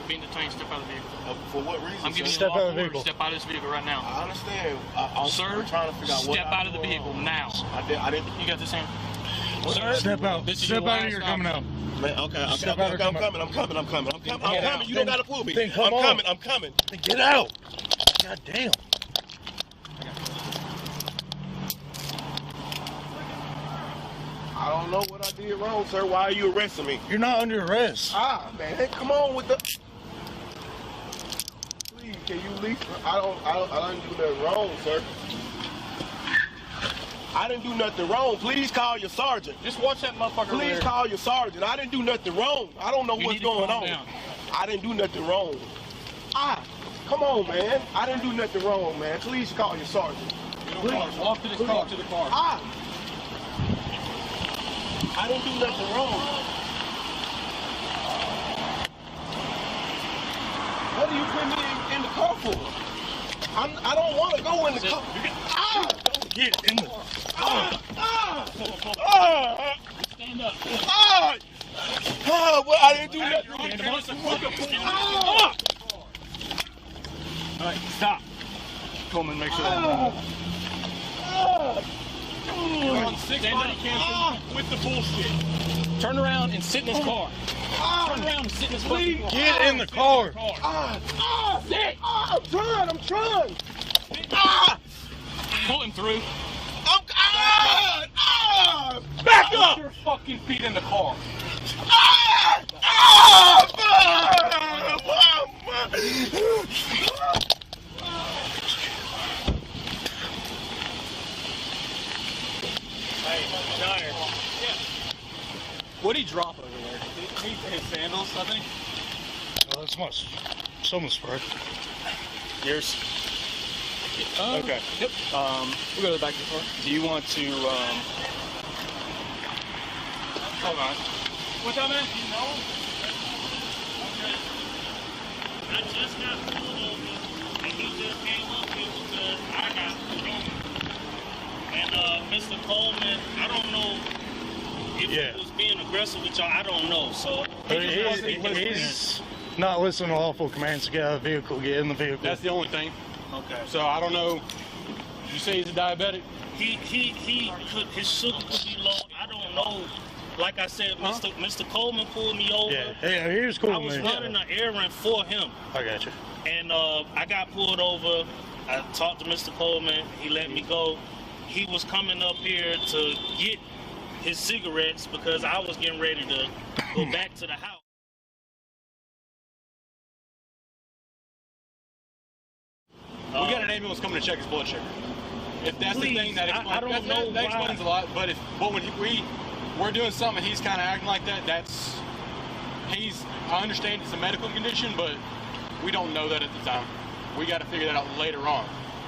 Being detained, step out of the vehicle. For what reason? I'm giving you step out of the vehicle. Step out of this vehicle right now. I understand. Sir, trying to figure out step out of the vehicle now. I didn't. You got this hand? Sir, step out. Step out of here, coming out. Man, okay, I'm coming. You don't gotta pull me. I'm coming. Then get out. God damn. I don't know what I did wrong, sir. Why are you arresting me? You're not under arrest. Man, come on with the. Please, can you leave? I didn't do nothing wrong, sir. I didn't do nothing wrong. Please call your sergeant. Just watch that motherfucker. Please call your sergeant. I didn't do nothing wrong. I don't know what's going on. Down. I didn't do nothing wrong. Come on, man. I didn't do nothing wrong, man. Please call your sergeant. Please. Walk to the car. To the car. I didn't do nothing wrong. What are you putting me in the car for? I don't want to go in the car. Get in the. Stand up. Well, I didn't do nothing. All right, stop. Coleman, make sure. You're on 6 body cam with the bullshit. Turn around and sit in this car. Turn around and sit in this fucking car. Get in the car. Sit. I'm trying. Pull him through. Back up. Put your fucking feet in the car. Hey, Johnny. Yeah. What'd he drop over there? His sandals, I think. Oh, that's my someone's spray. Yours? Okay. Yep. We'll go to the back of the car. Do you want to, hold on. What's up, man? You know? Okay. I just got pulled over, and he just came up here because I got pulled over. And, Mr. Coleman, I don't know if he was being aggressive with y'all. I don't know, so. He's not listening to lawful commands to get out of the vehicle, get in the vehicle. That's the only thing. Okay. So I don't know. You say he's a diabetic? His sugar could be low. I don't know. Like I said, Mr. Coleman pulled me over. Yeah, he was cool. I was running an errand for him. I got you. And I got pulled over. I talked to Mr. Coleman. He let me go. He was coming up here to get his cigarettes because I was getting ready to go back to the house. We got an ambulance coming to check his blood sugar. If that's Please, the thing, that explains, I don't know that explains a lot. But when we're doing something, he's kind of acting like that. I understand it's a medical condition, but we don't know that at the time. We got to figure that out later on.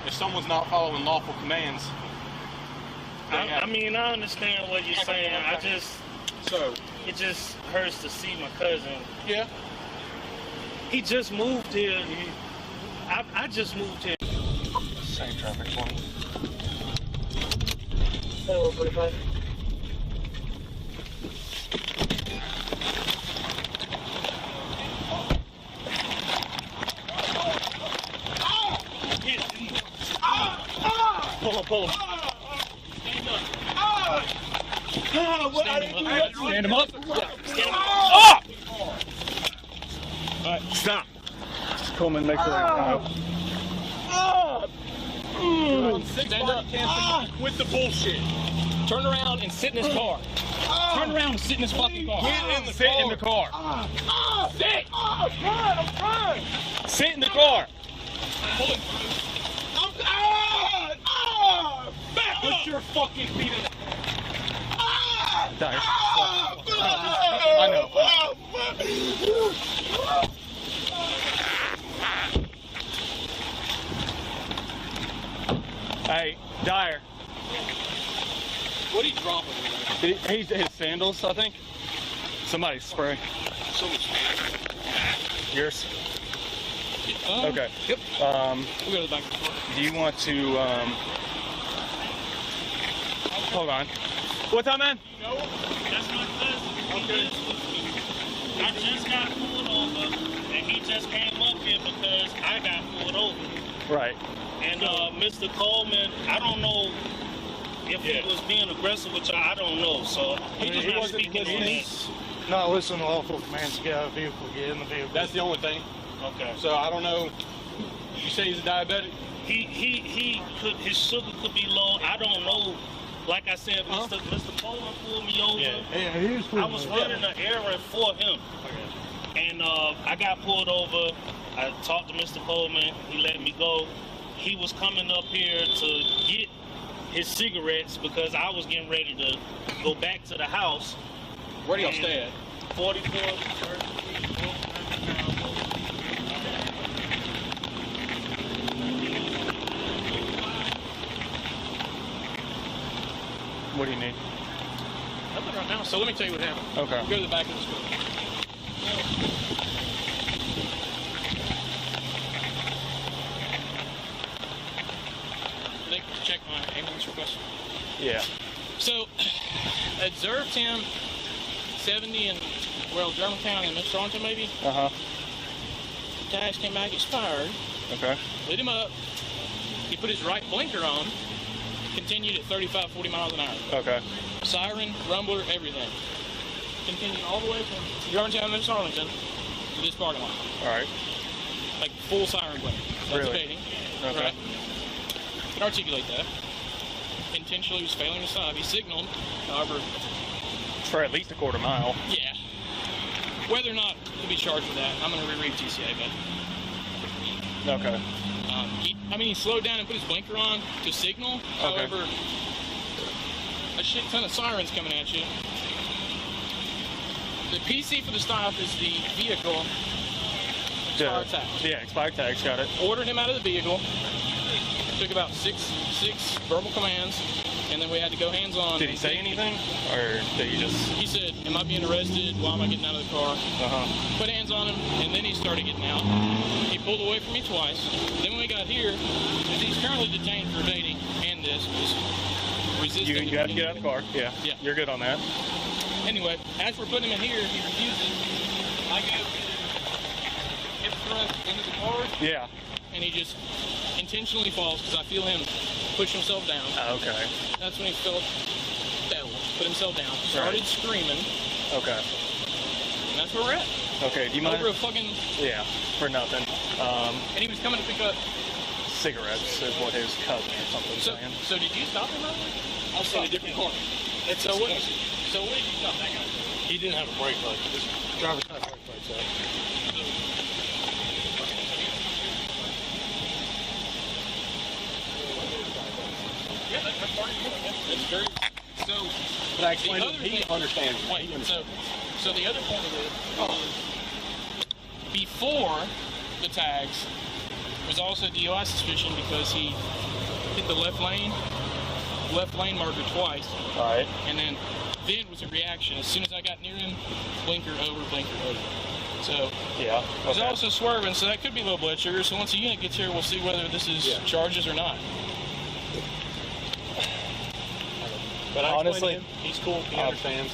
If someone's not following lawful commands. I mean, I understand what you're saying. It just hurts to see my cousin. Yeah. He just moved here. I just moved here. Same traffic 20. Hello, 45. Pull him. Stand him up. Oh! All right, stop. Coleman, make sure. Stand up with the bullshit. Turn around and sit in his car. Turn around and sit in his fucking car. Sit in the car. Sit. I'm trying. Sit in the car. Put your fucking feet in. Dyer. I know. Hey, Dyer. What are you dropping? He's his sandals, I think. Somebody's spray. Yours? Okay. Yep. We'll go to the back of the car. Do you want to, hold on. What's up, man? That's my cousin. Okay. I just got pulled over, and he just came up here because I got pulled over. Right. And Mr. Coleman, I don't know if he was being aggressive with y'all. I don't know. So he's not speaking on that. Not listening to lawful commands to get out of the vehicle, get in the vehicle. That's the only thing. Okay. So I don't know. You say he's a diabetic? He could, his sugar could be low. I don't know. Like I said, Mr. Coleman pulled me over. Yeah, I was running an errand for him. And I got pulled over. I talked to Mr. Coleman. He let me go. He was coming up here to get his cigarettes because I was getting ready to go back to the house. Where do y'all stay at? 44. What do you need? Nothing right now. So let me tell you what happened. Okay. Go to the back of the store. They check my ambulance request. Yeah. So, observed him 70 in, Germantown and Miss Thornton maybe. Uh-huh. Tags came back expired. Okay. Lit him up. He put his right blinker on. Continued at 35, 40 miles an hour. Okay. Siren, rumbler, everything. Continued all the way from Germantown and Arlington to this parking lot. All right. Like full siren blink. That's Really? fading. Okay. Right. Can articulate that. Intentionally was failing to stop. He signaled, however. For at least a quarter mile. Yeah. Whether or not to be charged with that, I'm going to reread TCA, but. Okay. He slowed down and put his blinker on to signal. Okay. However, a shit ton of sirens coming at you. The PC for the stop is the vehicle expired tag. Yeah, expired tags, got it. Ordered him out of the vehicle. Took about six verbal commands, and then we had to go hands-on. Did he say anything? Or did he just... He said, am I being arrested? Why am I getting out of the car? Uh-huh. Put hands on him, and then he started getting out. He pulled away from me twice. Then when we got here, because he's currently detained for evading and this, was resisting. You got to get out of the car. Yeah. Yeah. You're good on that. Anyway, as we're putting him in here, he refuses. I go hip thrust into the car, Yeah. and he just intentionally falls because I feel him push himself down. Okay. That's when he felt devil, put himself down, started screaming, Okay. and that's where we're at. Okay, do you mind? Over a fucking... Yeah, for nothing. And he was coming to pick up... Cigarettes is what his cousin or something was saying. So did you stop him earlier? I was in a different car. So what did you stop that guy? He didn't have a brake light. This driver's not brake lights out. Yeah, that's part of it. That's very. So, But I explained the it. other He thing- understands. Wait, He understands. so the other point of it is before the tags was also DUI suspicion because he hit the left lane marker twice. All right. And then was a reaction. As soon as I got near him, blinker over. So Yeah. he's Okay. also swerving, so that could be low blood sugar. So once the unit gets here, we'll see whether this is charges or not. But I honestly, explained to him. He's cool. He understands.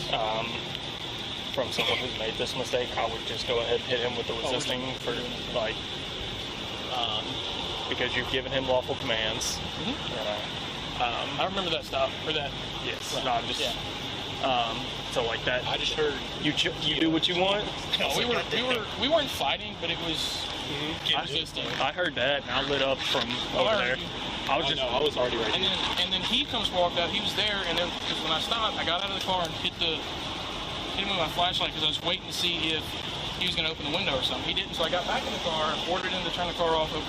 From someone who's made this mistake, I would just go ahead and hit him with the resisting for like, because you've given him lawful commands. I remember that stop or that. Yes. Right. No, I'm just. So like that. I just heard. You do what you want. No, we weren't fighting, but it was resisting. I heard that, and I lit up from over I there. heard you. I was just. I was already ready. And then he walked out. He was there, and then because when I stopped, I got out of the car and hit him with my flashlight because I was waiting to see if he was going to open the window or something. He didn't, so I got back in the car, ordered him to turn the car off, pull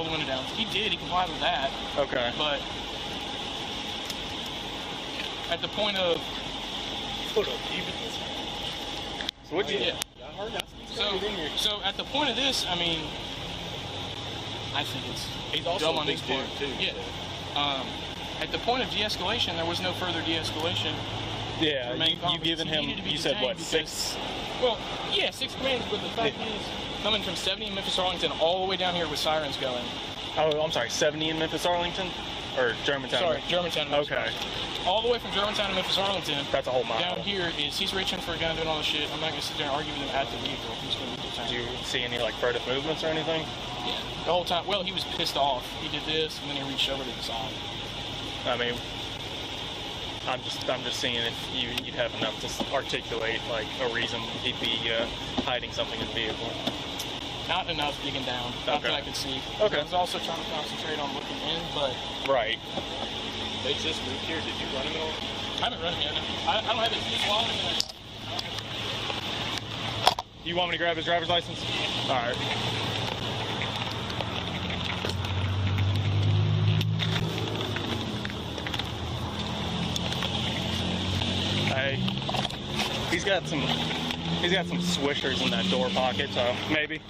the window down. He did. He complied with that. Okay. But at the point of So what you? yeah. So at the point of this, I mean, I think He's it's also dumb a on big his part. dude, too. Yeah. At the point of de-escalation, there was no further de-escalation. Yeah. Remain You've given confident. He him. needed to be You said what? detained 6. Well, yeah, 6 commands, but the fact is, coming from 70 in Memphis, Arlington, all the way down here with sirens going. Oh, I'm sorry. 70 in Memphis, Arlington, or Germantown. Sorry, Germantown. Memphis, Okay. Arlington. All the way from Germantown to Memphis, Arlington. That's a whole mile. Down here is he's reaching for a gun, doing all this shit. I'm not gonna sit there and argue with him at the vehicle. He's gonna be detained. Did you see any like furtive movements or anything? Yeah, the whole time. Well, he was pissed off. He did this, and then he reached over to the side. I mean, I'm just seeing if you'd have enough to articulate like a reason he'd be hiding something in the vehicle. Not enough digging down. Not that I could see. I was also trying to concentrate on looking in, but Right. They just moved here. Did you run him over? I haven't run him yet. I don't have it too long. You want me to grab his driver's license? All right. Hey, he's got some swishers in that door pocket, so maybe.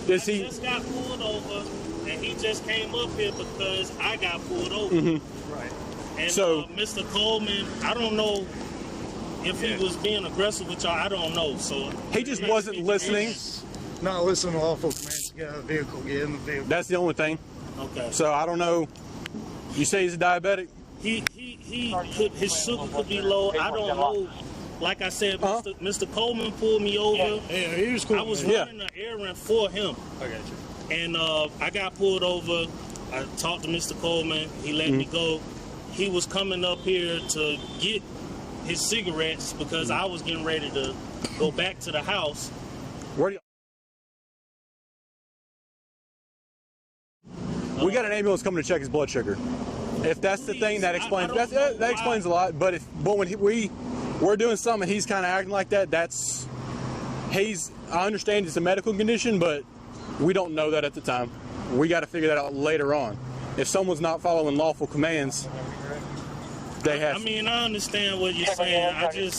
I just got pulled over, and he just came up here because I got pulled over. Right. And So- Mr. Coleman, I don't know if he was being aggressive with y'all. I don't know. So He just wasn't listening. Not listening to lawful commands to get out of the vehicle, get in the vehicle. That's the only thing. Okay. So I don't know. You say he's a diabetic? He could, his sugar could be low. I don't know. Like I said, Mr. Coleman pulled me over. Yeah, he was cool. I was Yeah. running an errand for him. I got you. And I got pulled over. I talked to Mr. Coleman. He let me go. He was coming up here to get his cigarettes because I was getting ready to go back to the house. Where do you... We got an ambulance coming to check his blood sugar. If that's the thing, that explains. I don't know That explains a lot. But when we're doing something, he's kind of acting like that. I understand it's a medical condition, but we don't know that at the time. We got to figure that out later on. If someone's not following lawful commands, they have. I mean, I understand what you're saying.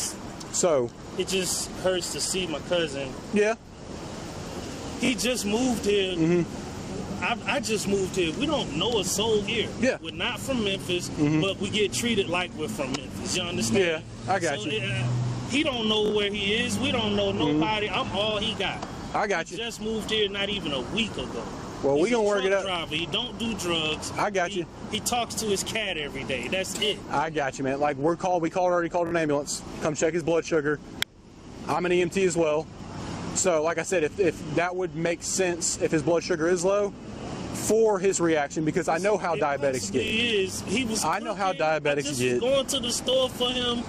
So. It just hurts to see my cousin. Yeah. He just moved here. I just moved here. We don't know a soul here. Yeah. We're not from Memphis, but we get treated like we're from Memphis. You understand? Yeah, I got you. He don't know where he is. We don't know nobody. I'm all he got. I got He you. just moved here not even a week ago. Well, we He's gonna a work it truck out. driver. He don't do drugs. I got you. He talks to his cat every day. That's it. I got you, man. Like we already called an ambulance. Come check his blood sugar. I'm an EMT as well. So, like I said, if that would make sense, if his blood sugar is low, for his reaction, because I know how diabetics get. He was. I know how diabetics I just get. Was going to the store for him.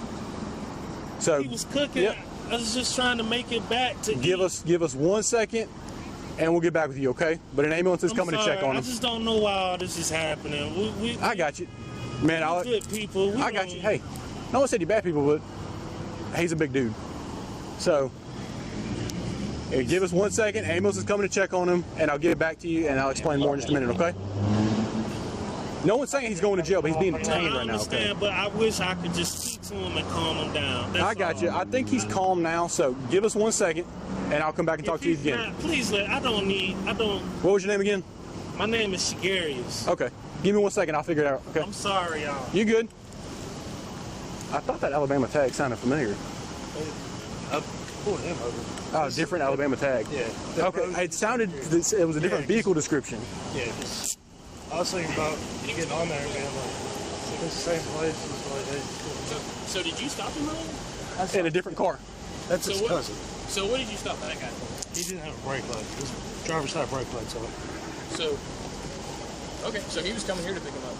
So He was cooking. Yep. I was just trying to make it back to Give eat. us 1 second, and we'll get back with you, okay? But an ambulance is I'm coming to check sorry, on I him. just don't know why all this is happening. I got you, man. We're good people. I got you. Hey, no one said you bad people, but he's a big dude. So, give us 1 second. Ambulance is coming to check on him, and I'll get back to you, and I'll explain more in just a minute, okay? No one's saying he's going to jail, but he's being detained right now, okay? I understand, but I wish I could just speak to him and calm him down. That's I got all. you. I think he's calm now, so give us 1 second, and I'll come back and talk If to you he's again. not, please I don't. What was your name again? My name is Shigarius. Okay. Give me 1 second. I'll figure it out, okay? I'm sorry, y'all. You good? I thought that Alabama tag sounded familiar. I pulled him over. Oh, different Alabama tag. Yeah. Okay, it sounded, it was a different vehicle description. Yeah. I was thinking about getting on there and being like, it's the same place as like, hey, So did you stop him wrong? In a different car. that's So his what- cousin. So what did you stop that guy for? He didn't have a brake light. His driver's side brake lights on. So, okay, so he was coming here to pick him up.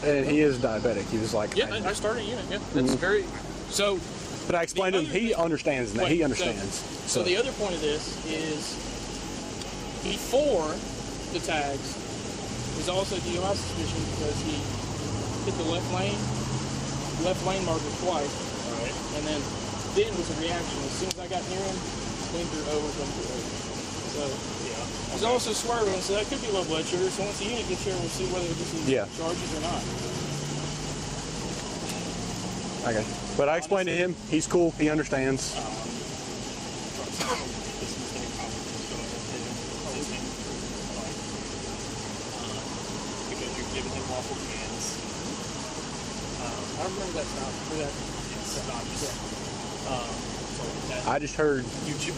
And he is diabetic. He was like, Yeah, I started a unit. Yeah, that's very. So, but I explained to him, he understands now. wait, He understands. So the other point of this is before the tags is also DUI suspicion because he hit the left lane marker twice, Right. and then was a reaction. As soon as I got near him, blinker over, blinker over. So Yeah. he's also swerving, so that could be low blood sugar. So once the unit gets here, we'll see whether this is charges or not. Okay. But I explained to him, he's cool, he understands. Because you're giving him lawful commands. I remember that stop. I just heard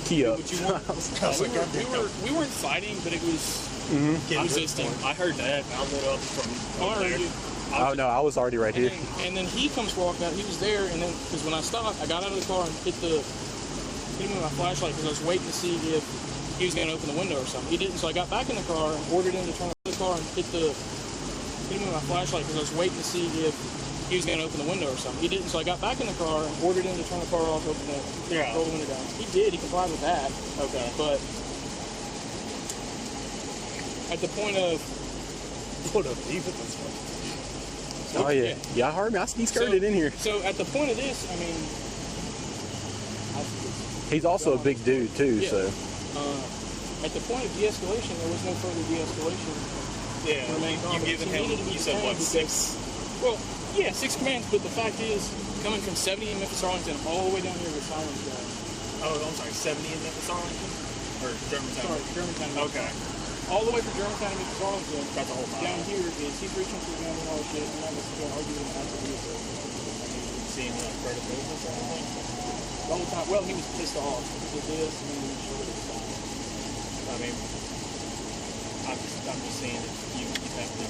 key up. We weren't fighting, but it was resisting. I heard that. I lit up from Oh, I heard you. Oh no, I was already right here. And then he comes walking out. He was there, and then because when I stopped, I got out of the car and hit him with my flashlight because I was waiting to see if he was going to open the window or something. He didn't, so I got back in the car and ordered him to turn the car and hit him with my flashlight because I was waiting to see if he was going to open the window or something. He didn't, so I got back in the car and ordered him to turn the car off, roll the window down. He did. He complied with that. Okay. But at the point of Oh yeah. Yeah, I heard me. He skirted in here. So at the point of this, I mean, He's also a big dude too, Yeah. so. At the point of de-escalation, there was no further de-escalation. Yeah, Remained on, you but giving he him, needed to be you said what, detained 6? Well, yeah, 6 commands, but the fact is, coming from 70 in Memphis, Arlington, all the way down here with sirens going. Oh, I'm sorry, 70 in Memphis, Arlington? Or Germantown? Sorry, Germantown. Okay. All the way from Germantown to Memphis, Arlington. That's the whole time. Down here is he's reaching for the gun and all that shit, and I'm just going to argue with him after the Seeing further movements or anything? The whole time. Well, he was pissed off. He did this, and then he showed it. I mean, I'm just saying that you have to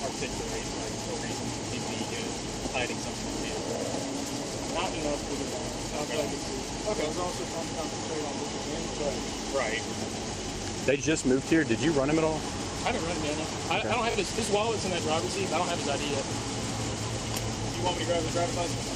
articulate like a reason he'd be hiding something from you. Not enough to the gun. Okay. Okay. I was also trying to concentrate on this again, but Right. They just moved here. Did you run him at all? I didn't run him down. I don't have his wallet's in that driver's seat. I don't have his ID yet. You want me to grab his driver's license?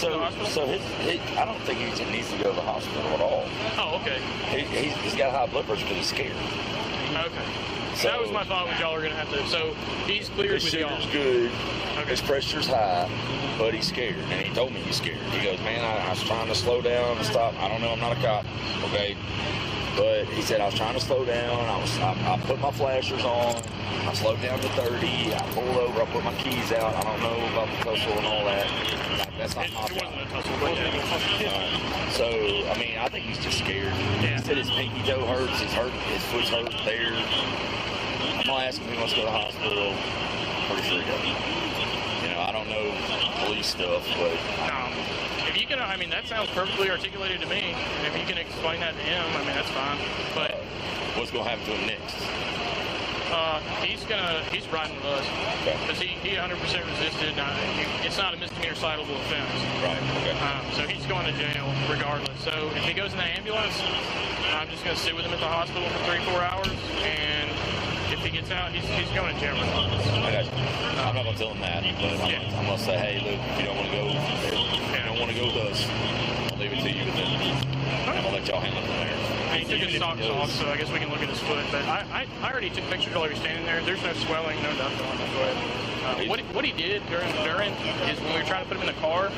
to the hospital? So I don't think he needs to go to the hospital at all. Oh, okay. He's got high blood pressure because he's scared. Okay. So that was my thought when y'all were going to have to. So he's cleared his with y'all. sugar's good. Okay. His pressure's high, but he's scared. And he told me he's scared. He goes, man, I was trying to slow down and stop. I don't know. I'm not a cop. Okay. But he said I was trying to slow down. I put my flashers on. I slowed down to 30. I pulled over. I put my keys out. I don't know about the tussle and all that. That's not my It job. wasn't a tussle, but yeah. So, I mean, I think he's just scared. Yeah. He said his pinky toe hurts. His foot's hurt there. I'm gonna ask him if he wants to go to the hospital. Pretty sure he does. You know, I don't know police stuff, but If you can, I mean, that sounds perfectly articulated to me. And if you can explain that to him, I mean, that's fine. But what's gonna happen to him next? he's riding with us because he 100% resisted. It's not a misdemeanor citable offense. Right. Okay. So he's going to jail regardless. So if he goes in the ambulance, I'm just going to sit with him at the hospital for 3-4 hours, and if he gets out, he's going to jail regardless. I got you. I'm not gonna tell him that, but I'm gonna say, hey, look, if you don't want to go, with us, I'll leave it to you, and then I'm gonna let y'all handle it from there. And he took his socks off, so I guess we can look at his foot. But I already took pictures while he was standing there. There's no swelling, no nothing on his foot. What he did during is when we were trying to put him in the car,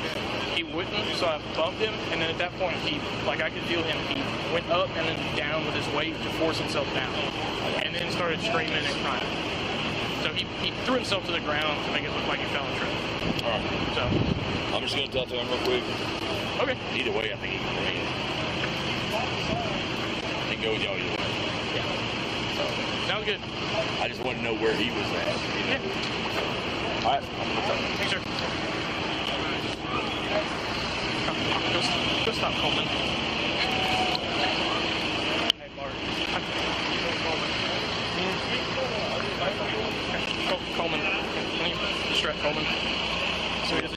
he wouldn't, so I bumped him, and then at that point, I could feel him. He went up and then down with his weight to force himself down, and then started screaming and crying. So he threw himself to the ground to make it look like he fell and tripped. All right. So I'm just gonna talk to him real quick. okay. Either way, I think he can go with y'all either way. Yeah. Sounds good. I just want to know where he was at. Yeah. All right. I'm gonna talk. Thanks, sir. Go stop, Coleman. Hey, Bart. Coleman. Can you distract Coleman? So he doesn't.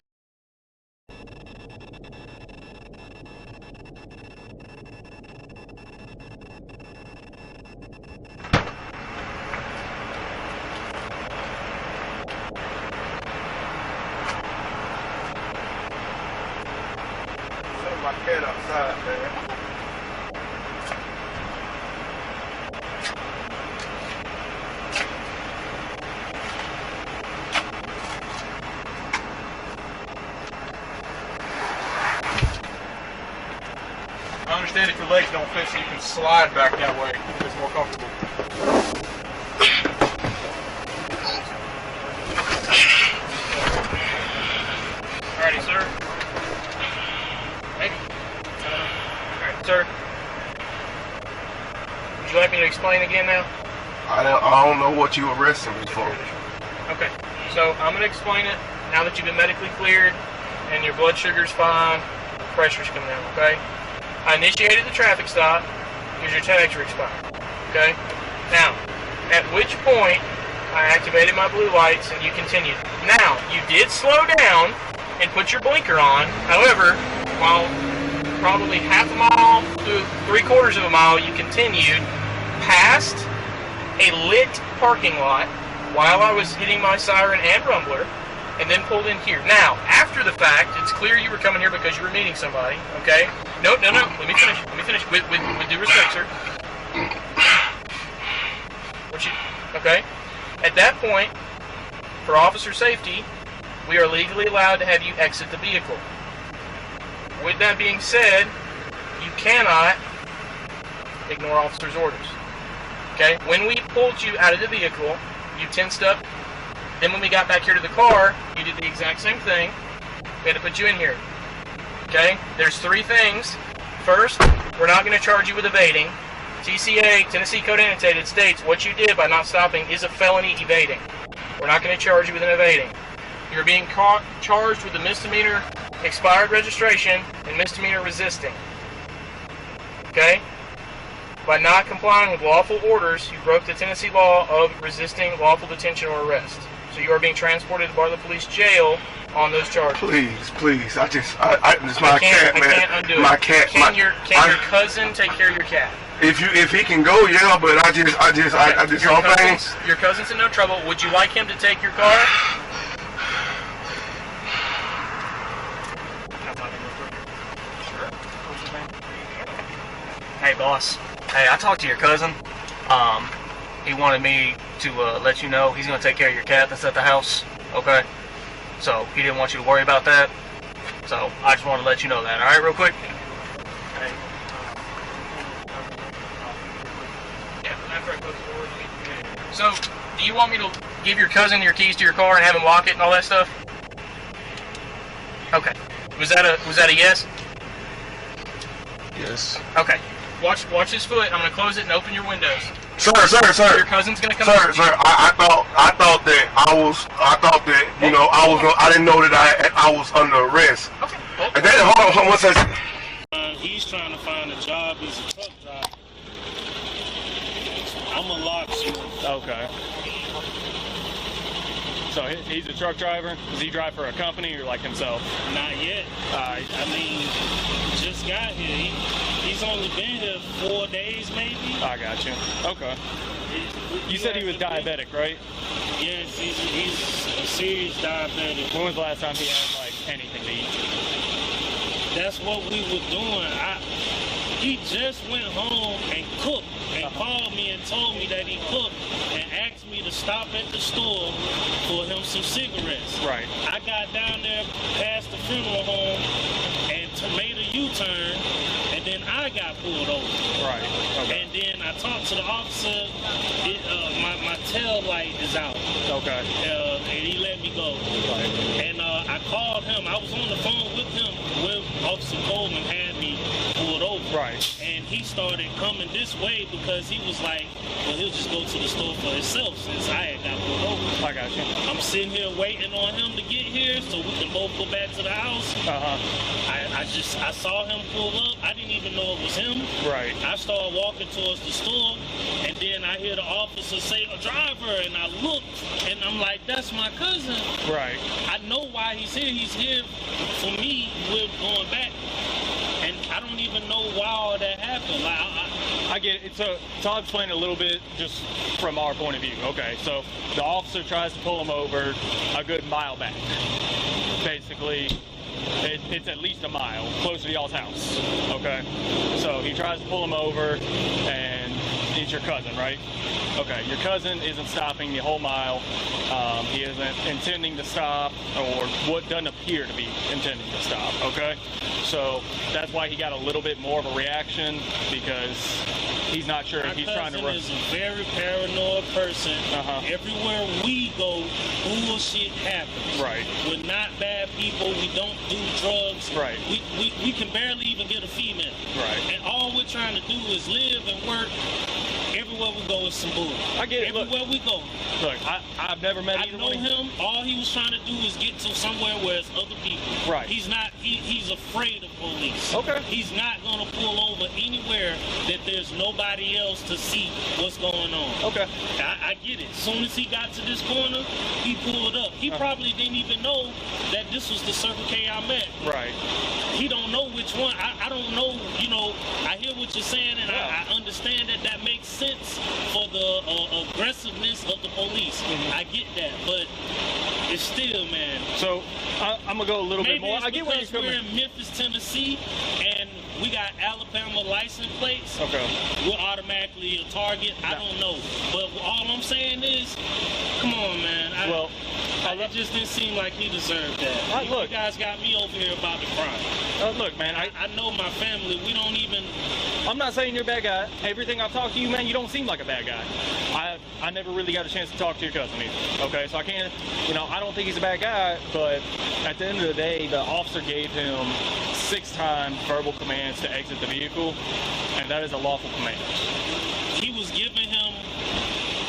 My cat outside, man. I understand if your legs don't fit, so you can slide back that way if it's more comfortable. Alrighty, sir. Hey. Alright, sir. Would you like me to explain again now? I don't know what you arresting me for. Okay, so I'm going to explain it now that you've been medically cleared and your blood sugar's fine, pressure's coming down, okay? I initiated the traffic stop because your tags are expired, okay? Now, at which point I activated my blue lights and you continued. Now, you did slow down and put your blinker on. However, while probably half a mile to 3/4 of a mile, you continued past a lit parking lot while I was hitting my siren and rumbler, and then pulled in here. Now, after the fact, it's clear you were coming here because you were meeting somebody, okay? No, let me finish. With due respect, sir. Okay? At that point, for officer safety, we are legally allowed to have you exit the vehicle. With that being said, you cannot ignore officer's orders. Okay? When we pulled you out of the vehicle, you tensed up. Then when we got back here to the car, you did the exact same thing. We had to put you in here. Okay? There's 3 things. First, we're not going to charge you with evading. TCA, Tennessee Code Annotated, states what you did by not stopping is a felony evading. We're not going to charge you with an evading. You're being charged with a misdemeanor expired registration and misdemeanor resisting. Okay? By not complying with lawful orders, you broke the Tennessee law of resisting lawful detention or arrest. So you are being transported to Bartlett Police Jail on those charges. Please, it's my cat, man. I can't undo it. My cat. Can your cousin take care of your cat? If he can go, yeah, but I just saw things. Your cousin's in no trouble. Would you like him to take your car? Hey, boss. Hey, I talked to your cousin. He wanted me to let you know he's going to take care of your cat that's at the house, okay? So he didn't want you to worry about that. So I just wanted to let you know that, all right, real quick? Hey. Yeah, after I close the door. So, do you want me to give your cousin your keys to your car and have him lock it and all that stuff? Okay. Was that a yes? Yes. Okay. Watch his foot. I'm gonna close it and open your windows. Sir. Your cousin's gonna come. Sir. I thought that I didn't know that I was under arrest. Okay. Well, And then hold on one second. He's trying to find a job as a truck driver. I'm a locksmith. Okay. So he's a truck driver? Does he drive for a company or like himself? Not yet. I mean, just got here. He's only been here 4 days, maybe. I got you. Okay. You said he was diabetic, right? Yes, he's a serious diabetic. When was the last time he had like anything to eat? That's what we were doing. He just went home and cooked and called me and told me that he cooked and asked me to stop at the store for him some cigarettes. Right. I got down there past the funeral home and made a U-turn, and then I got pulled over. Right. Okay. And then I talked to the officer. My tail light is out. Okay. And he let me go. Right. And I called him. I was on the phone with him when Officer Coleman had me pulled over. Right. And he started coming this way because he was like, well, he'll just go to the store for himself since I had got pulled over. I got you. I'm sitting here waiting on him to get here so we can both go back to the house. I saw him pull up. I didn't even know it was him. Right. I started walking towards the store, and then I hear the officer say, a driver, and I look, and I'm like, that's my cousin. Right. I know why he's here. He's here for me. We're going back. And I don't even know why all that happened. Like, I get it. So I'll explain a little bit just from our point of view. Okay, so the officer tries to pull him over a good mile back. Basically, it's at least a mile closer to y'all's house. Okay, so he tries to pull him over, and it's your cousin, right? Okay, your cousin isn't stopping the whole mile. He isn't intending to stop, or what doesn't appear to be intending to stop, okay? So that's why he got a little bit more of a reaction, because he's not sure if he's trying to run. My cousin is a very paranoid person. Everywhere we go, bullshit happens. Right. We're not bad people. We don't do drugs. Right. We can barely even get a female. Right. And all we're trying to do is live and work. Everywhere we go is some bull. I get it. Everywhere we go. Look, I've never met either one. I know him. All he was trying to do is get to somewhere where it's other people. Right. He's not. He's afraid of police. Okay. He's not gonna pull over anywhere that there's nobody else to see what's going on. Okay. I get it. As soon as he got to this corner, he pulled up. He probably didn't even know that this was the Circle K I met. Right. He don't know which one. I don't know. You know, I hear what you're saying, and I understand that makes sense for the aggressiveness of the police. I get that, but it's still, man. So I'm gonna go a little bit more. I get where you're coming. We're in Memphis, Tennessee, and we got Alabama license plates. Okay. We're automatically a target. I don't know, but all I'm saying is, come on, man. It just didn't seem like he deserved that. You guys got me over here about the crime. Look, man, I know my family. We don't even. I'm not saying you're a bad guy. Everything I've talked to you, man, you don't seem like a bad guy. I never really got a chance to talk to your cousin either. Okay, so I can't, I don't think he's a bad guy, but at the end of the day, the officer gave him 6 times verbal commands to exit the vehicle, and that is a lawful command. He was giving him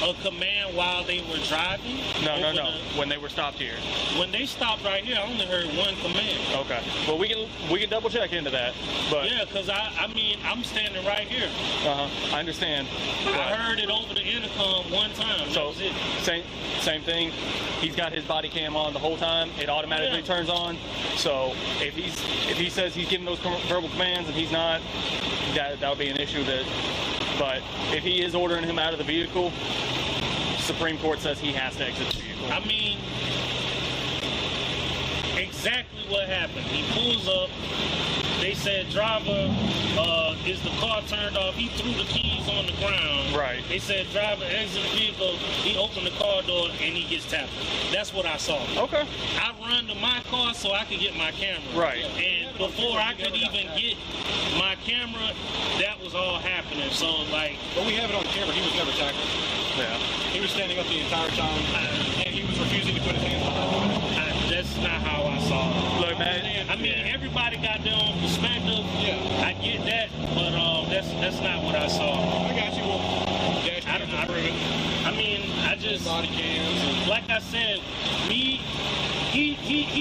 a command while they were driving? No. When they were stopped here. When they stopped right here, I only heard one command. Okay. Well, we can double check into that. But yeah, because I'm standing right here. I understand. I heard it over the intercom one time. So same thing. He's got his body cam on the whole time. It automatically turns on. So if he says he's giving those verbal commands and he's not, that'll be an issue. But if he is ordering him out of the vehicle, Supreme Court says he has to exit the vehicle. I mean, exactly what happened. He pulls up. They said, driver, is the car turned off. He threw the keys on the ground. Right. They said driver exit the vehicle. He opened the car door and he gets tackled. That's what I saw. Okay. I run to my car so I could get my camera. Right. And before I could even get my camera, that was all happening. So like. But we have it on camera. He was never tackled. Yeah. He was standing up the entire time, and he was refusing to put his hands on it. That's not how I saw it. Look, man. I mean, everybody got their own perspective. Yeah. I get that, but that's not what I saw. I got you. Well, dash cams will prove it. I mean, I just Body cams. like I said, he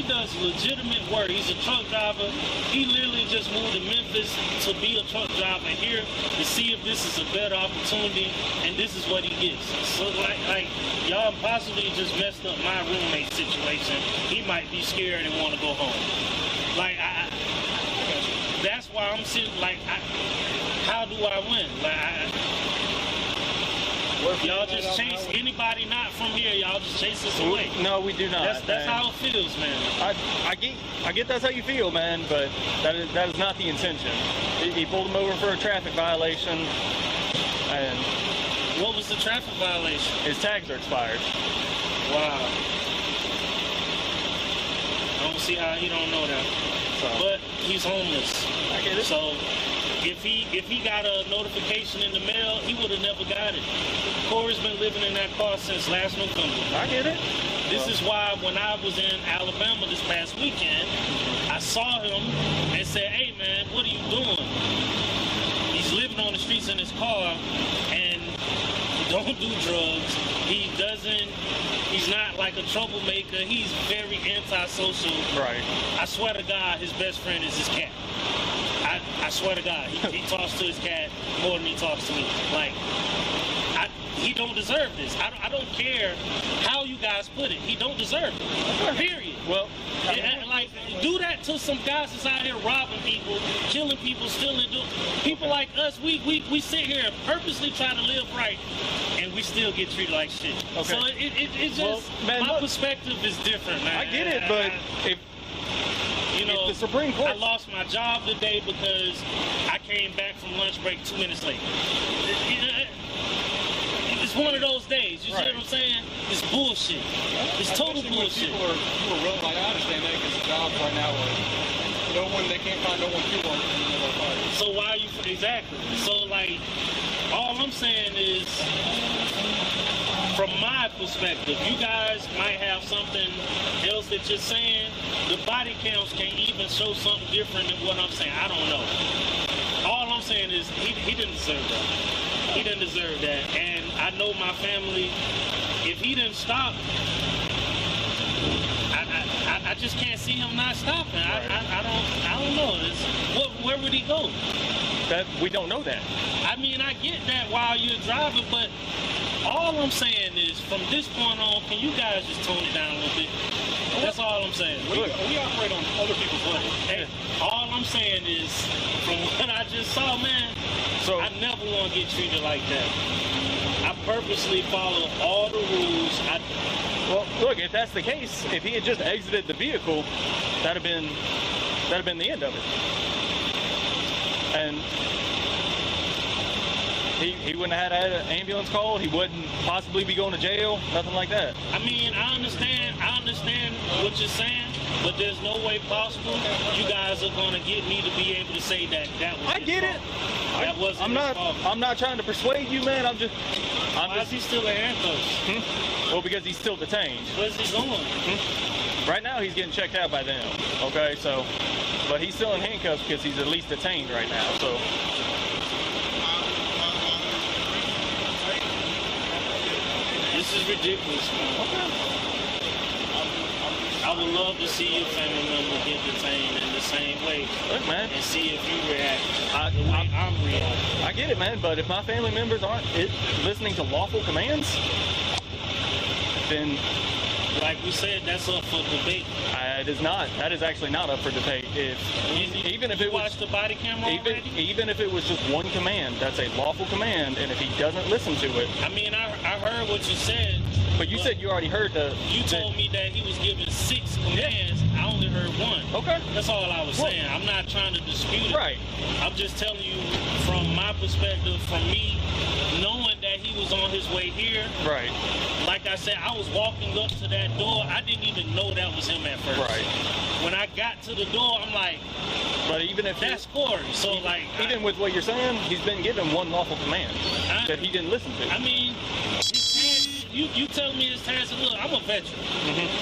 does legitimate work. He's a truck driver. He literally just moved to Memphis to be a truck driver here to see if this is a better opportunity, and this is what he gets. So like y'all possibly just messed up my roommate situation. He might be scared and want to go home. Like that's why I'm sitting like, how do I win? Y'all just chase anybody not from here. Y'all just chase us away. No, we do not. That's how it feels, man. I get that's how you feel, man, but that is not the intention. He pulled him over for a traffic violation, and what was the traffic violation? his tags are expired. Wow. I don't see how he don't know that. But he's homeless. I get it. So if he got a notification in the mail, he would have never got it. Corey's been living in that car since last November. I get it. This is why when I was in Alabama this past weekend, I saw him and said, hey man, what are you doing? He's living on the streets in his car and he don't do drugs. He's not like a troublemaker. He's very antisocial. Right. I swear to God, his best friend is his cat. I swear to God, he talks to his cat more than he talks to me. Like, he don't deserve this. I don't care how you guys put it. He don't deserve it. Period. Well, like, do that to some guys that's out here robbing people, killing people, stealing. People like us, we sit here and purposely try to live right, and we still get treated like shit. Okay. So it just, well, man, my perspective is different, man. I get it, but you know, the Supreme Court. I lost my job today because I came back from lunch break 2 minutes late. It's one of those days. You see what I'm saying? It's bullshit. It's total bullshit. People are really, like, I understand that because the jobs right now are they can't find no one to work. So why are you, exactly. So like, all I'm saying is, from my perspective, you guys might have something else that you're saying. The body counts can even show something different than what I'm saying. I don't know. All I'm saying is he didn't deserve that. He didn't deserve that. And I know my family, if he didn't stop, I just can't see him not stopping. Right. I don't know. Where would he go? That we don't know that. I mean, I get that while you're driving, but all I'm saying is, from this point on, can you guys just tone it down a little bit? That's all I'm saying. We operate on other people's money. Hey, all I'm saying is, from what I just saw, man, So I never want to get treated like that. I purposely follow all the rules. well, look, if that's the case, if he had just exited the vehicle, that'd have been the end of it. And he wouldn't have had an ambulance called. He wouldn't possibly be going to jail. Nothing like that. I mean, I understand what you're saying, but there's no way possible you guys are going to get me to be able to say that was I get it. That wasn't his fault. I'm not trying to persuade you, man. Why is he still in handcuffs? Well, because he's still detained. Where's he going? Right now, he's getting checked out by them. Okay, so, but he's still in handcuffs because he's at least detained right now. So. This is ridiculous, man. Okay. I would love to see your family member get detained in the same way. Look, man. And see if you react the way I'm reacting. I get it, man, but if my family members aren't listening to lawful commands, then... Like we said, that's up for debate. It is not. That is actually not up for debate. Even if it was the body camera already? Even if it was just one command, that's a lawful command, and if he doesn't listen to it... I mean, I heard what you said, But you said you already heard the... You told me that he was given 6 commands. I only heard 1. Okay. That's all I was saying. I'm not trying to dispute it. Right. I'm just telling you from my perspective, from me knowing that he was on his way here. Right. Like I said, I was walking up to that door. I didn't even know that was him at first. Right. When I got to the door, I'm like, but even if that's Corey. So even with what you're saying, he's been given 1 lawful command that he didn't listen to. I mean, you telling me his task, look, I'm a veteran.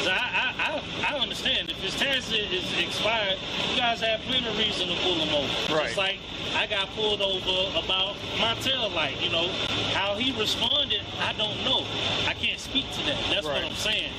So I understand. If his task is expired, you guys have plenty of reason to pull him over. Right. Just like I got pulled over about my tail light. You know, how he responded, I don't know. I can't speak to that. That's what I'm saying.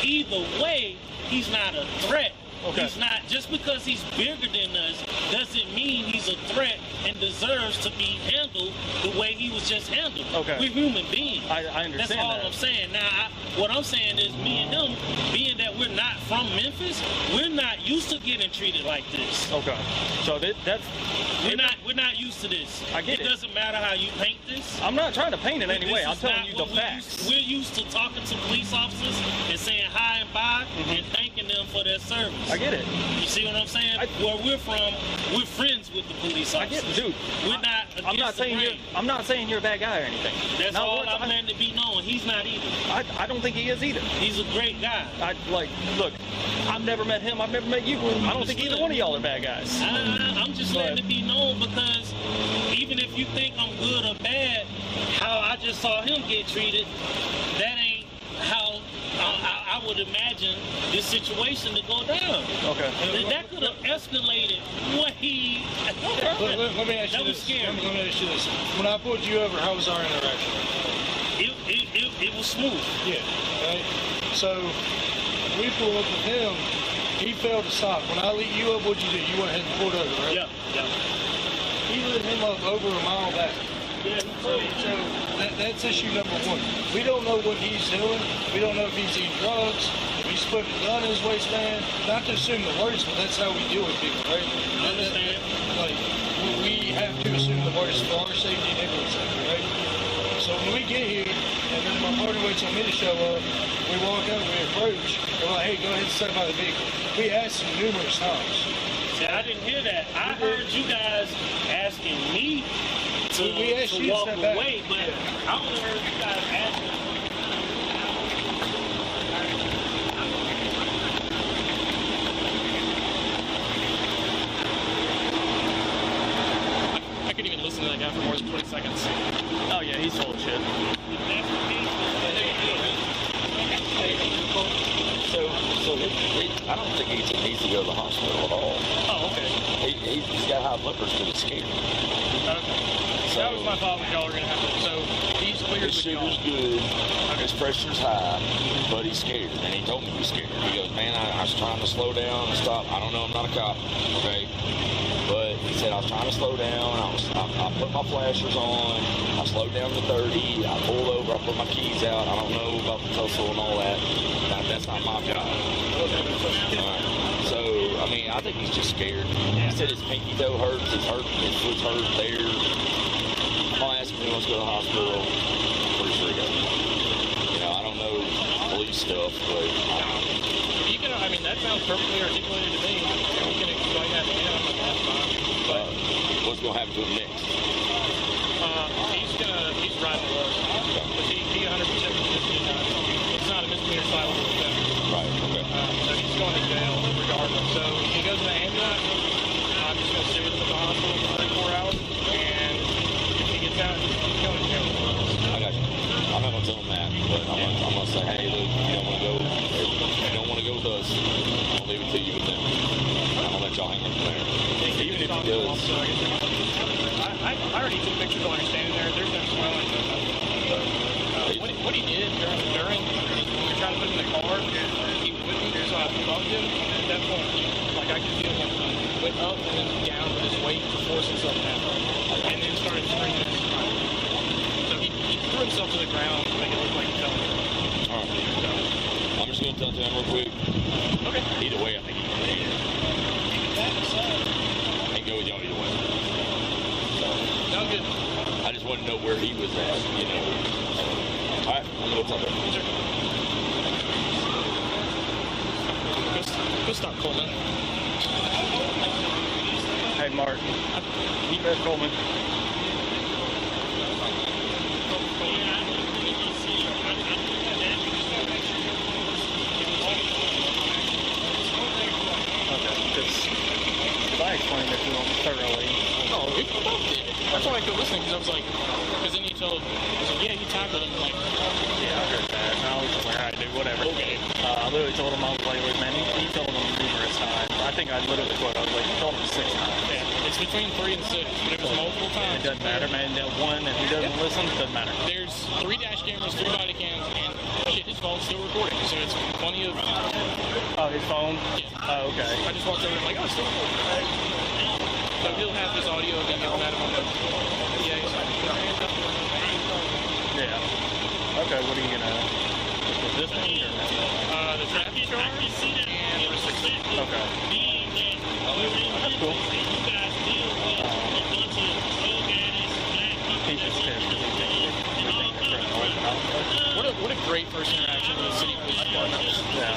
Either way, he's not a threat. Okay. He's not, just because he's bigger than us doesn't mean he's a threat and deserves to be handled the way he was just handled. Okay. We're human beings. I understand. That's all I'm saying. Now, what I'm saying is, me and him, being that we're not from Memphis, we're not used to getting treated like this. Okay. So that's we're not used to this. I get it. It doesn't matter how you paint this. I'm not trying to paint it any way. I'm telling you the facts. We're used to talking to police officers and saying hi and bye and thanking them for their service. I get it. You see what I'm saying? Where we're from, we're friends with the police officers. I get it, dude. We're not. I'm not saying you're a bad guy or anything. That's not all I'm letting it be known. He's not either. I don't think he is either. He's a great guy. Look, I've never met him. I've never met you. I don't think either one of y'all are bad guys. I'm just letting it be known because even if you think I'm good or bad, how I just saw him get treated, that ain't how I would imagine this situation to go down. Okay. And that could have escalated way. Let me ask you that was this. scary. Let me ask you this. When I pulled you over, how was our interaction? It was smooth. Yeah. Right? So we pulled up with him. He failed to stop. When I lit you up, what'd you do? You went ahead and pulled over, right? Yeah. He lit him up over a mile back. Yeah. So that's issue number 1. We don't know what he's doing. We don't know if he's eating drugs, if he's putting a gun in his waistband. Not to assume the worst, but that's how we deal with people, right? I understand. We have to assume the worst for our safety and everyone's safety, right? So when we get here, and then my partner waits on me to show up, we walk up, we approach, and we're like, hey, go ahead and step out of the vehicle. We asked him numerous times. See, I didn't hear that. I heard you guys asking me to walk away, but I only heard you guys asking. I couldn't even listen to that guy for more than 20 seconds. Oh yeah, he's full of shit. So I don't think he needs to go to the hospital at all. Oh, okay. He's got high blood pressure because he's scared. Okay. So that was my thought that y'all were going to have to. So he's cleared his sugar's good, his pressure's high, but he's scared. And he told me he was scared. He goes, man, I was trying to slow down and stop. I don't know, I'm not a cop, okay? But he said I was trying to slow down. I put my flashers on. I slowed down to 30. I pulled over. I put my keys out. I don't know about the tussle and all that. That's not my job. So, I mean, I think he's just scared. He said his pinky toe hurts. His foot's hurt there. I'm gonna ask him if he wants to go to the hospital. Pretty sure he does. You know, I don't know police stuff, but you can. I mean, that sounds perfectly articulated to me. You can explain that to him. That's fine. But what's gonna happen to him next? He's riding the road. He 100% it's not a misdemeanor silence offense. Right. Okay. So he's going to jail regardless. So if he goes to the ambulance, I'm just going to sit with him at the hospital for 34 hours, and if he gets out, he's going to jail. I got you. I'm not going to tell him that, but I'm going to say, hey, look, you don't want to go. You don't want to go with us. I'll leave it to you with them. I'm going to let y'all hang up from there. Even if he does. I already took pictures while you're standing there. There's no swelling. What he did during when we were trying to put him in the car, he wouldn't, so I bumped him. And at that point, like I could feel him went up and then down with his weight to force himself down, and then started screaming. So he threw himself to the ground to make it look like he fell. All right. So, I'm just going to tell him real quick. Okay. Either way, I think he can go with y'all either way. Sounds good. I just want to know where he was at, you know. All right, I'm going to go talk to him. Go stop, Coleman. Hey, Mark. Keep that Coleman. Because I explained it to him thoroughly. No, we both did. That's why I could listen, because I was like, because then he told, I was like, yeah, he tackled him. Like, yeah, I heard that. And I was just like, all right, dude, whatever. Okay. I literally told him, I was like, look, man, he told him numerous times. I think I literally quote, I was like, he told him 6 times. Yeah, it's between 3 and 6, but it was multiple times. It doesn't matter, man. That one, if he doesn't listen, it doesn't matter. There's 3 dash cameras, 3 body cams, and shit, his phone's still recording, so it's plenty of... Oh, his phone? Yeah. Oh, okay. I just walked over and like, oh, it's still recording. So he'll have his audio and then he'll have it on the PA. Yeah. Okay, what are you gonna... Is this one or the traffic charge and the restriction. Okay. That's cool. He's just pissed because he thinks they're criminal. What a great first interaction with the city police department. Yeah.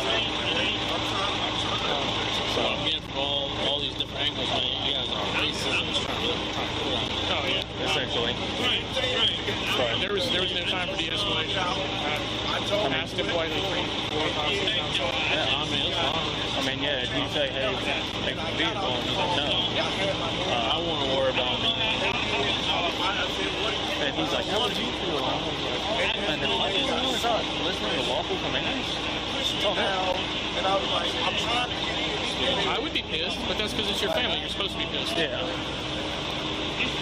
So I'm getting from all these different angles, man. You guys are racism is trying to pull out. Oh yeah, essentially. But there was no time for de-escalation. I asked him politely 3 or 4 times. Yeah, I mean, it's fine. I mean, yeah, if you say, hey, take the vehicle, and he's like, no. I want to worry about me. And he's like, how would you feel? And then I just not listening to lawful commands. Oh, no. And I was like, I'm trying to get in. I would be pissed, but that's because it's your family. You're supposed to be pissed. Yeah.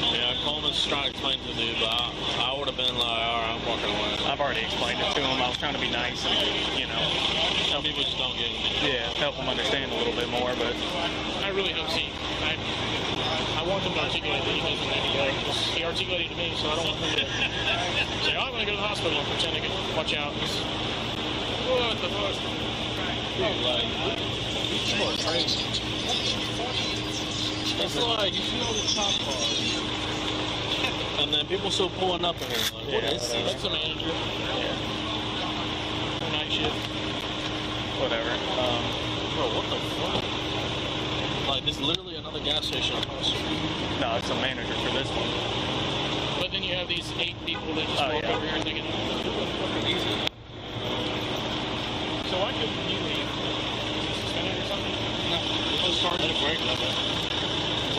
Yeah, Coleman's trying to explain to me, but I would have been like, all right, I'm walking away. I've already explained it to him. I was trying to be nice and, you know. Some people just don't get it. Yeah, help him understand a little bit more, but... I really hope I want him to articulate that he doesn't have to go. He articulated to me, so I don't want him to say, oh, I'm going to go to the hospital and pretend to watch out. What the fuck? Dude, like, people are crazy. It's like, you see all the cop cars, and then people still pulling up in here. Like, what is this? That's the manager. Yeah. Night shift. Whatever. Bro, what the fuck? Like, this is literally another gas station across the street. No, it's a manager for this one. But then you have these 8 people that just walk over here and think it's... So why couldn't you leave? Is he suspended or something? No, it was starting to break like that.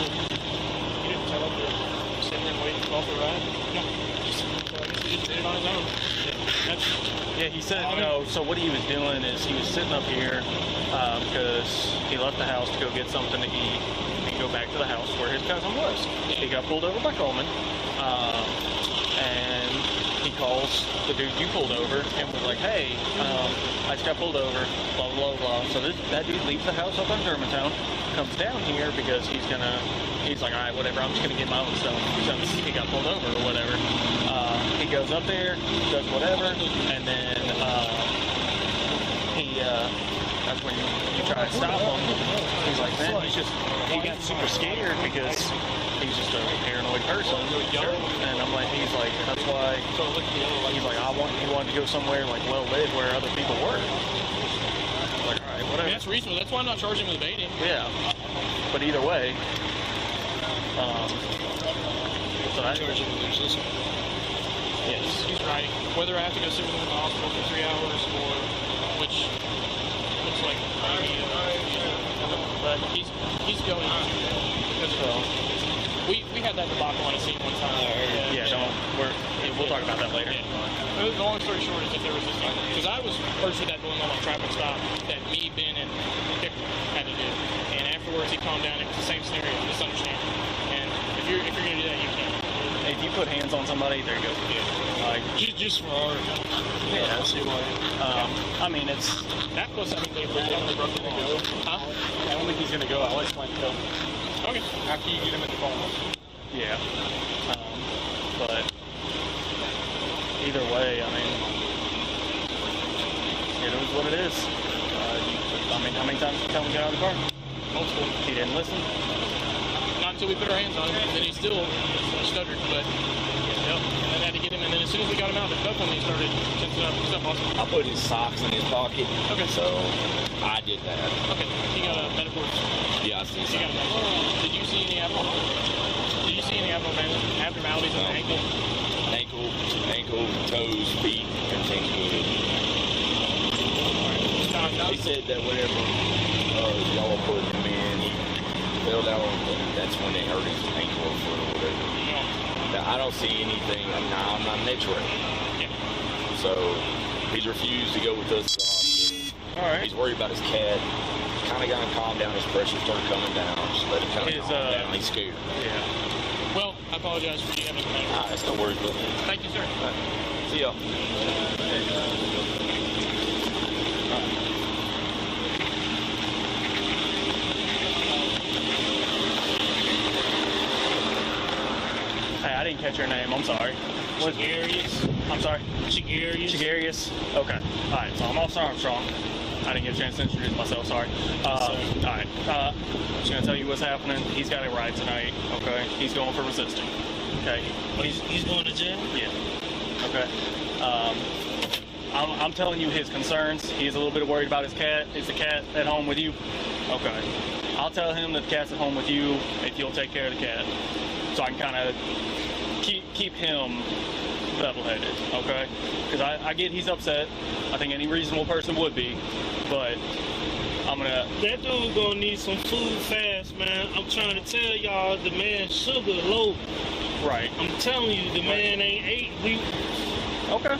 You didn't tell him to sit there and wait for the ride? No. So I guess he just did it on his own. Yeah, he said, no, so what he was doing is he was sitting up here because he left the house to go get something to eat and go back to the house where his cousin was. He got pulled over by Coleman, and he calls the dude you pulled over and was like, hey, I just got pulled over, blah, blah, blah. So that dude leaves the house up in Germantown, comes down here because he's like, all right, whatever, I'm just going to get my own stuff since he got pulled over or whatever. He goes up there, does whatever, and then that's when you try to stop him. He's like, man, he got super scared because he's just a paranoid person. And I'm like, he's like, that's why, he's like, he wanted to go somewhere like well-lit where other people work. Like, all right, whatever. I mean, that's reasonable. That's why I'm not charging with evading. Yeah. But either way, so I charge him with resistance. Yes. He's riding. Whether I have to go sit with him in the hospital for 3 hours or which looks like maybe, but he's going to because we had that debacle on a scene one time. We'll talk about that later. Yeah. The long story short is that there was this thing, because I was first with that going on a traffic stop that me, Ben, and Picker had to do, and afterwards he calmed down. It was the same scenario, misunderstanding. And if you're gonna do that, you can. If you put hands on somebody, there you go. Yeah. Like just for our. Yeah, that's the way. I mean, it's that plus I think they broke the law. Huh? I don't think he's gonna go. I'll explain to him. Okay. After you get him in the phone. Yeah. But either way, I mean, it is what it is. I mean, how many times did you tell him to get out of the car? Multiple. He didn't listen? Not until we put our hands on him, and then he still stuttered, but I had to get him and then as soon as we got him out, the cuff on me started tensing up. What's up, Austin? I put his socks in his pocket. Okay. So I did that. Okay. He got a medical. Yeah, I see He got a something. medical. Did you see any abnormalities on the ankle? Ankle, toes, feet, everything's good. He said that whenever y'all were putting him in, he fell down, that's when they hurt his ankle or foot or whatever. Now, I don't see anything. I'm not an x-ray. Yeah. So he's refused to go with us to the hospital. All right. He's worried about his cat. Kind of got him calm down. His pressure started coming down. Just let him kind of calm down. He's scared. Yeah. Well, I apologize for you having to make it. That's no worries, bro. Thank you, sir. See y'all. Hey, I didn't catch your name. I'm sorry. Shigarius. I'm sorry. Shigarius. Shigarius. Okay. All right. So I'm Officer Armstrong. I didn't get a chance to introduce myself. Sorry. All right. I'm just gonna tell you what's happening. He's got a ride tonight. Okay. He's going for resisting. Okay. He's going to jail? Yeah. Okay. I'm telling you his concerns. He's a little bit worried about his cat. Is the cat at home with you? Okay. I'll tell him that the cat's at home with you if you'll take care of the cat. So I can kind of keep him level-headed, okay? Because I get he's upset. I think any reasonable person would be, but I'm gonna... That dude gonna need some food fast, man. I'm trying to tell y'all, the man's sugar low. Right. I'm telling you, the man ain't ate. Okay.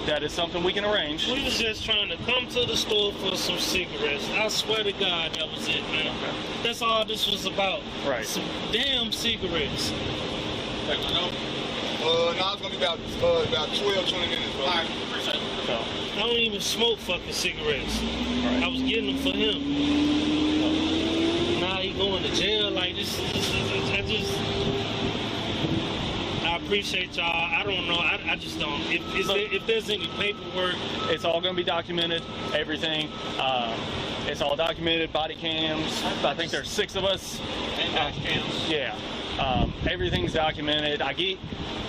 That is something we can arrange. We was just trying to come to the store for some cigarettes. I swear to God, that was it, man. Okay. That's all this was about. Right. Some damn cigarettes. No, it's gonna be about 12, 20 minutes, bro. So, I don't even smoke fucking cigarettes. right. I was getting them for him. Now he going to jail like this. I appreciate y'all. I don't know. I just don't. If there's any paperwork, it's all going to be documented, everything. It's all documented, body cams. I think there's 6 of us. And dash cams. Yeah. Everything's documented. I get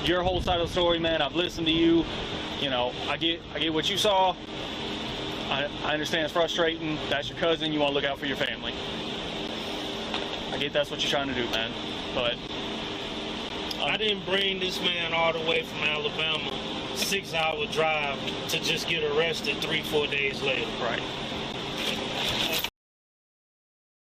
your whole side of the story, man. I've listened to you. You know, I get what you saw. I understand it's frustrating. That's your cousin. You want to look out for your family. I get that's what you're trying to do, man. But I didn't bring this man all the way from Alabama, 6-hour drive to just get arrested 3-4 days later. right.